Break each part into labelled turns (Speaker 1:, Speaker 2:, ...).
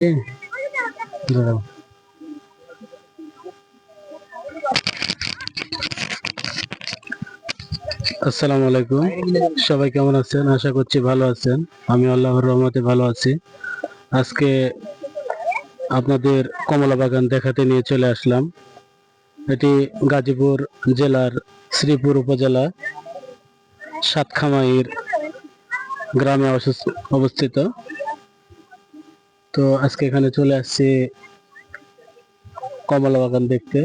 Speaker 1: দাঁড়াও। আসসালামু আলাইকুম, সবাই কেমন আছেন? আশা করছি ভালো আছেন। আমি আল্লাহর রহমতে ভালো আছি। আজকে আপনাদের কমলা বাগান দেখাতে নিয়ে চলে আসলাম। এটি গাজীপুর জেলার শ্রীপুর উপজেলা সাতখামাইর গ্রামে অবস্থিত। তো আজকে এখানে চলে আসছি কমলা বাগান দেখতে।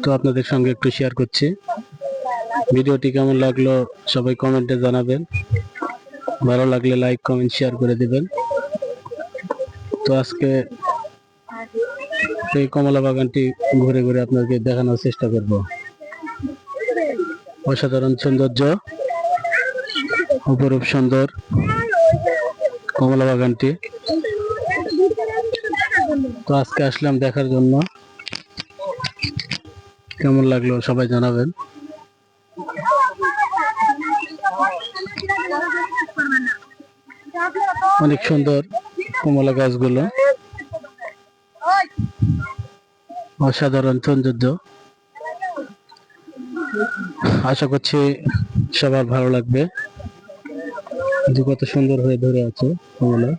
Speaker 1: তো আপনাদের সঙ্গে একটু শেয়ার করছি। ভিডিওটি কেমন লাগলো সবাই কমেন্টে জানাবেন। ভালো লাগলে লাইক কমেন্ট শেয়ার করে দিবেন। তো আজকে এই কমলা বাগানটি ঘুরে ঘুরে আপনাকে দেখানোর চেষ্টা করব। অসাধারণ সৌন্দর্য, অপরূপ সুন্দর কমলা বাগানটি। তো আজকে আসলাম দেখার জন্য। কেমন লাগলো সবাই জানাবেন। অনেক সুন্দর কমলা গাছগুলো, অসাধারণ সৌন্দর্য। আশা করছি সবার ভালো লাগবে। কত সুন্দর হয়ে ধরে আছে কমলা।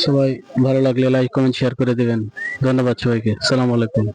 Speaker 1: সবাই ভালো লাগলে লাইক কমেন্ট শেয়ার করে দিবেন। ধন্যবাদ সবাইকে। আসসালামু আলাইকুম।